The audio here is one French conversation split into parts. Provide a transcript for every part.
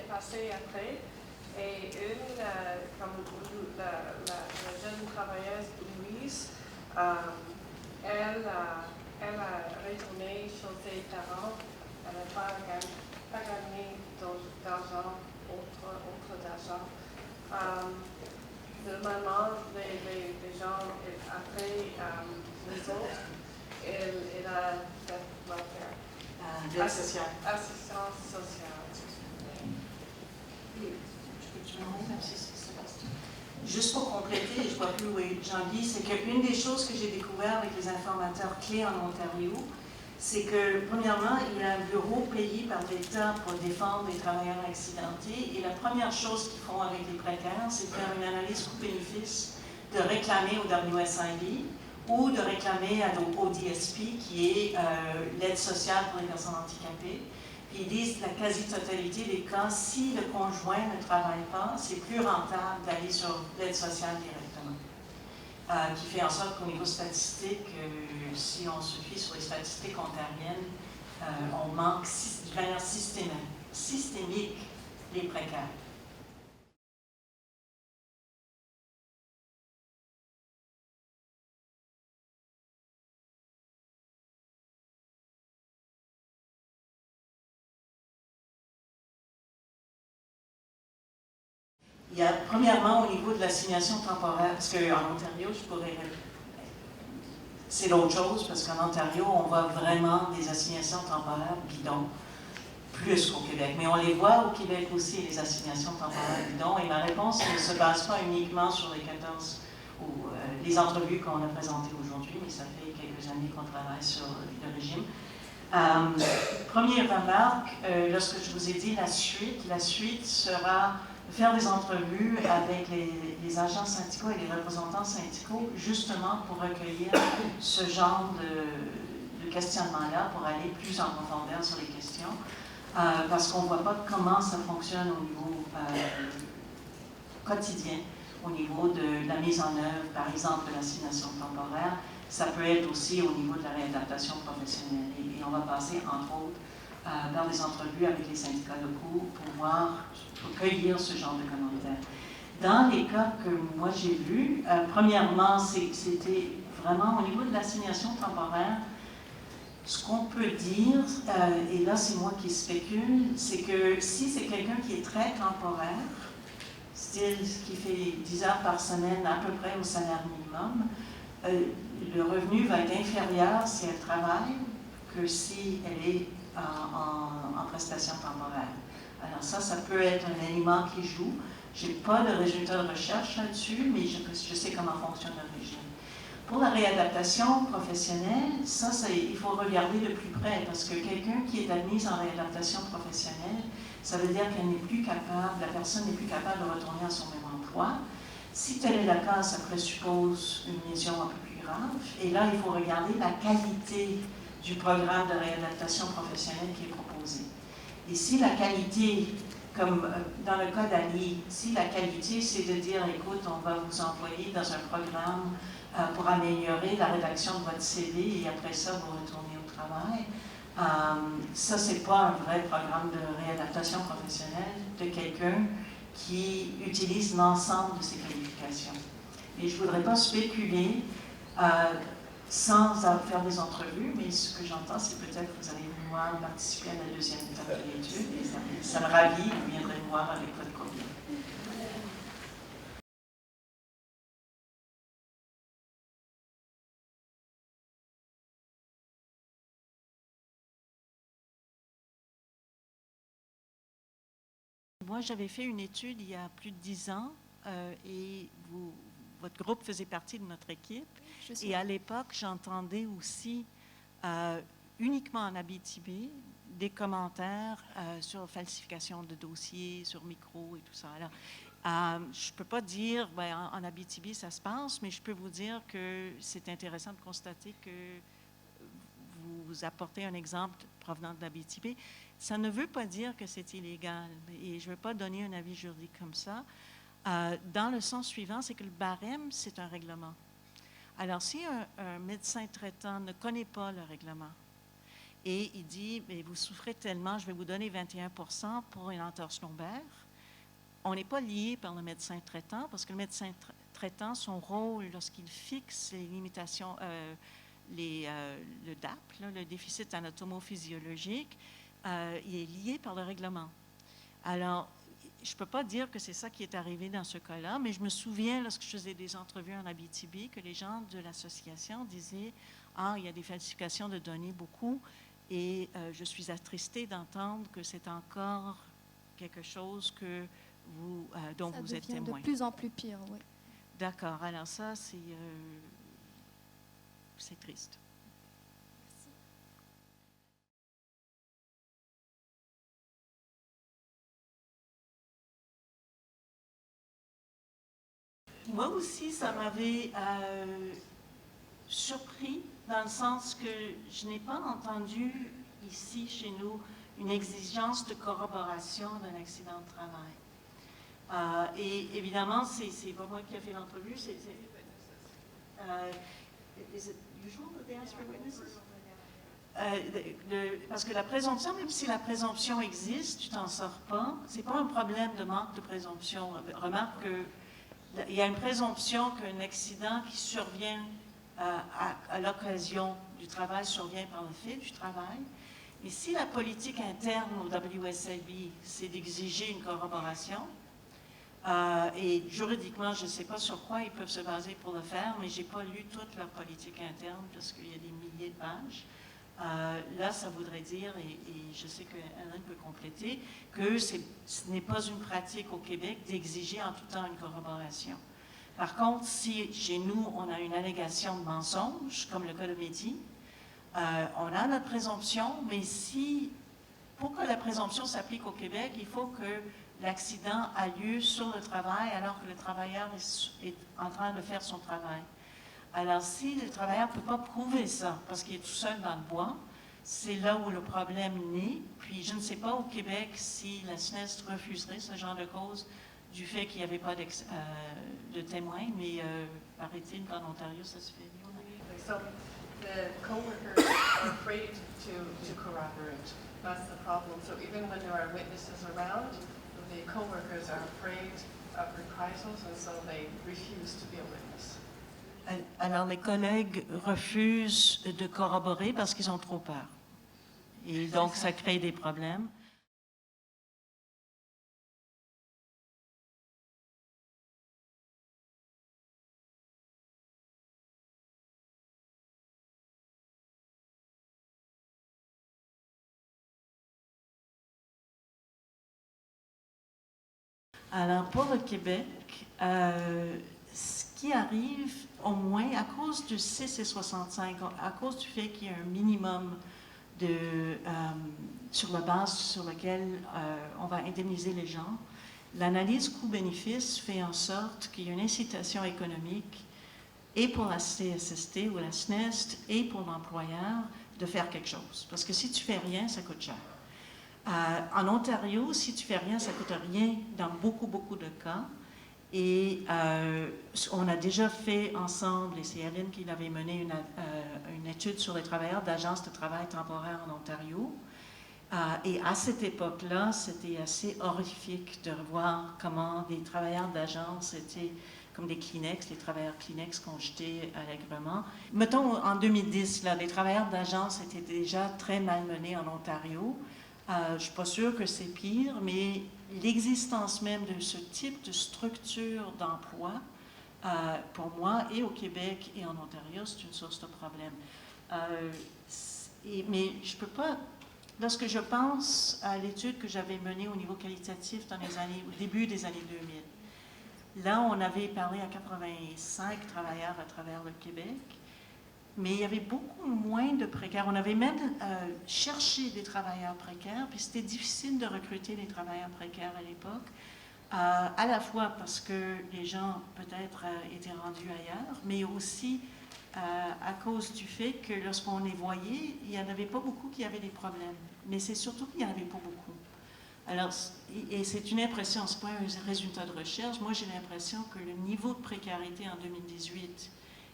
est passée après. Et comme la jeune travailleuse Louise, elle a retourné chez ses parents. Elle n'a pas gagné d'argent, autre d'argent. Normalement, les gens, après les autres, il a assistance sociale. Juste pour compléter, je ne vois plus où est Jean-Guy, c'est qu'une des choses que j'ai découvert avec les informateurs clés en Ontario, c'est que, premièrement, il y a un bureau payé par l'État pour défendre les travailleurs accidentés, et la première chose qu'ils font avec les précaires, c'est de faire une analyse coût-bénéfice, de réclamer au WSIB ou de réclamer au DSP, qui est l'aide sociale pour les personnes handicapées. Ils disent la quasi-totalité des cas, si le conjoint ne travaille pas, c'est plus rentable d'aller sur l'aide sociale directement. Qui fait en sorte qu'au niveau statistique, si on se fie sur les statistiques ontariennes, on manque de manière systémique les précaires. Il y a, premièrement, au niveau de l'assignation temporaire, parce qu'en Ontario, c'est l'autre chose, parce qu'en Ontario, on voit vraiment des assignations temporaires bidons, plus qu'au Québec. Mais on les voit au Québec aussi, les assignations temporaires bidons, et ma réponse ne se base pas uniquement sur les 14 ou les entrevues qu'on a présentées aujourd'hui, mais ça fait quelques années qu'on travaille sur le régime. Première remarque, lorsque je vous ai dit la suite sera faire des entrevues avec les agents syndicaux et les représentants syndicaux, justement pour recueillir ce genre de questionnement-là, pour aller plus en profondeur sur les questions, parce qu'on ne voit pas comment ça fonctionne au niveau quotidien, au niveau de la mise en œuvre, par exemple, de l'assignation temporaire. Ça peut être aussi au niveau de la réadaptation professionnelle. Et on va passer, entre autres, dans des entrevues avec les syndicats locaux pour cueillir ce genre de commentaires. Dans les cas que moi j'ai vus, premièrement, c'était vraiment au niveau de l'assignation temporaire, ce qu'on peut dire, et là c'est moi qui spécule, c'est que si c'est quelqu'un qui est très temporaire, style qui fait 10 heures par semaine à peu près au salaire minimum, le revenu va être inférieur si elle travaille que si elle est en prestation temporaire. Alors ça peut être un élément qui joue. Je n'ai pas de résultats de recherche là-dessus, mais je sais comment fonctionne le régime. Pour la réadaptation professionnelle, il faut regarder de plus près, parce que quelqu'un qui est admis en réadaptation professionnelle, ça veut dire qu'elle n'est plus capable, la personne n'est plus capable de retourner à son même emploi. Si tel est le cas, ça présuppose une lésion un peu plus grave. Et là, il faut regarder la qualité du programme de réadaptation professionnelle qui est proposé. Et si la qualité, comme dans le cas d'Ali, si la qualité, c'est de dire, écoute, on va vous envoyer dans un programme pour améliorer la rédaction de votre CV et après ça, vous retournez au travail, ça, c'est pas un vrai programme de réadaptation professionnelle de quelqu'un qui utilise l'ensemble de ses qualifications. Et je ne voudrais pas spéculer sans faire des entrevues, mais ce que j'entends, c'est peut-être que vous allez vouloir participer à la deuxième étape de l'étude, et ça me ravit, vous viendrez me voir avec votre courrier. Moi, j'avais fait une étude il y a plus de 10 ans et votre groupe faisait partie de notre équipe. Et à l'époque, j'entendais aussi uniquement en Abitibi des commentaires sur falsification de dossiers, sur micro et tout ça. Alors, je ne peux pas dire en Abitibi ça se passe, mais je peux vous dire que c'est intéressant de constater que vous apportez un exemple provenant de l'Abitibi. Ça ne veut pas dire que c'est illégal, et je ne veux pas donner un avis juridique comme ça. Dans le sens suivant, c'est que le barème, c'est un règlement. Alors, si un médecin traitant ne connaît pas le règlement Et il dit, mais vous souffrez tellement, je vais vous donner 21% pour une entorse lombaire. On n'est pas lié par le médecin traitant, parce que le médecin traitant, son rôle, lorsqu'il fixe les limitations, le DAP, là, le déficit anatomophysiologique, il est lié par le règlement. Alors, je ne peux pas dire que c'est ça qui est arrivé dans ce cas-là, mais je me souviens, lorsque je faisais des entrevues en Abitibi, que les gens de l'association disaient « Ah, il y a des falsifications de données beaucoup », et je suis attristée d'entendre que c'est encore quelque chose que dont vous êtes témoin. Ça devient de plus en plus pire, oui. D'accord, alors ça, c'est triste. Merci. Moi aussi, ça m'avait surpris dans le sens que je n'ai pas entendu ici, chez nous, une exigence de corroboration d'un accident de travail. Et évidemment, c'est pas moi qui ai fait l'entrevue, is it usual that they ask for witnesses? Parce que la présomption, même si la présomption existe, tu t'en sors pas, c'est pas un problème de manque de présomption. Remarque qu'il y a une présomption qu'un accident qui survient à l'occasion du travail survient par le fait du travail. Et si la politique interne au WSIB, c'est d'exiger une corroboration, et juridiquement, je ne sais pas sur quoi ils peuvent se baser pour le faire, mais je n'ai pas lu toute leur politique interne parce qu'il y a des milliers de pages. Là, ça voudrait dire, et je sais que Hélène peut compléter, que ce n'est pas une pratique au Québec d'exiger en tout temps une corroboration. Par contre, si chez nous, on a une allégation de mensonge, comme le cas de Mehdi, on a notre présomption, mais pour que la présomption s'applique au Québec, il faut que l'accident a lieu sur le travail alors que le travailleur est en train de faire son travail. Alors, si le travailleur ne peut pas prouver ça, parce qu'il est tout seul dans le bois, c'est là où le problème naît. Puis, je ne sais pas au Québec si la SNES refuserait ce genre de cause du fait qu'il n'y avait pas de témoins, mais paraît-il qu'en Ontario, ça se fait. So the co-workers are afraid to corroborate. That's the problem. So even when there are witnesses around, the co-workers are afraid of reprisals, and so they refuse to be a witness. Alors, les collègues refusent de corroborer parce qu'ils ont trop peur. Et donc, ça crée des problèmes. Alors, pour le Québec, ce qui arrive, au moins, à cause du 6 et 65, à cause du fait qu'il y a un minimum sur la base sur laquelle on va indemniser les gens, l'analyse coût-bénéfice fait en sorte qu'il y a une incitation économique et pour la CSST ou la SNEST et pour l'employeur de faire quelque chose. Parce que si tu fais rien, ça coûte cher. En Ontario, si tu fais rien, ça ne coûte rien dans beaucoup, beaucoup de cas. Et on a déjà fait ensemble, et c'est Hélène qui avait mené une étude sur les travailleurs d'agence de travail temporaire en Ontario. Et à cette époque-là, c'était assez horrifique de voir comment des travailleurs d'agence étaient comme des Kleenex, les travailleurs Kleenex qu'on jetait allègrement. Mettons, en 2010, là, les travailleurs d'agence étaient déjà très malmenés en Ontario. Je ne suis pas sûre que c'est pire, mais l'existence même de ce type de structure d'emploi, pour moi, et au Québec et en Ontario, c'est une source de problème. Mais je ne peux pas... Lorsque je pense à l'étude que j'avais menée au niveau qualitatif au début des années 2000, là, on avait parlé à 85 travailleurs à travers le Québec, mais il y avait beaucoup moins de précaires. On avait même cherché des travailleurs précaires, puis c'était difficile de recruter des travailleurs précaires à l'époque, à la fois parce que les gens peut-être étaient rendus ailleurs, mais aussi à cause du fait que lorsqu'on les voyait, il n'y en avait pas beaucoup qui avaient des problèmes. Mais c'est surtout qu'il n'y en avait pas beaucoup. Alors, et c'est une impression, ce n'est pas un résultat de recherche. Moi, j'ai l'impression que le niveau de précarité en 2018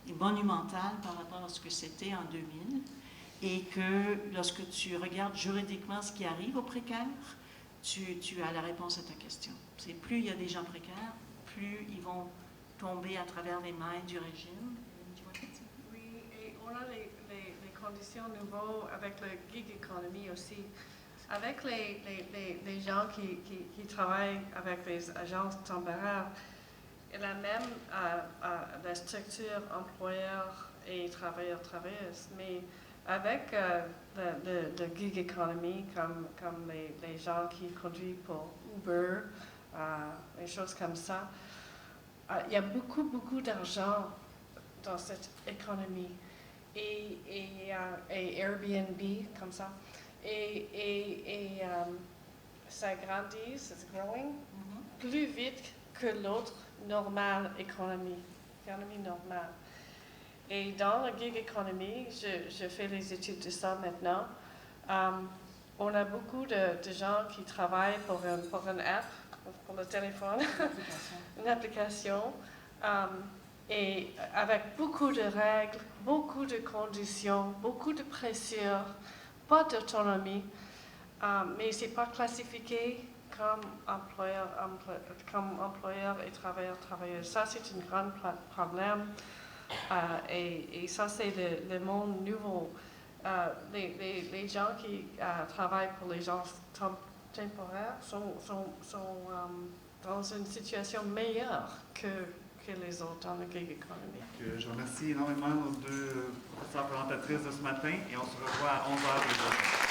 est monumental par rapport à ce que c'était en 2000. et que lorsque tu regardes juridiquement ce qui arrive aux précaires, tu as la réponse à ta question. C'est plus il y a des gens précaires, plus ils vont tomber à travers les mailles du régime. Oui, et on a les conditions nouvelles avec le gig economy aussi. Avec les gens qui travaillent avec les agences temporaires, il a même la structure employeur et travailleuses, mais avec le gig economy, comme les gens qui conduisent pour Uber, les choses comme ça, il y a beaucoup d'argent dans cette économie. Et Airbnb, comme ça. Et ça grandit, c'est growing, plus vite que l'autre normale économie normale. Et dans la gig economy, je fais les études de ça maintenant. On a beaucoup de gens qui travaillent pour une app, pour le téléphone, une application. Et avec beaucoup de règles, beaucoup de conditions, beaucoup de pression, pas d'autonomie, mais ce n'est pas classifié comme employeur et travailleur. Ça, c'est un grand problème. Et ça, c'est le monde nouveau. Les gens qui travaillent pour les gens temporaires sont dans une situation meilleure que les autres dans la gig economy. Je remercie énormément nos deux professeurs présentatrices de ce matin et on se revoit à 11h.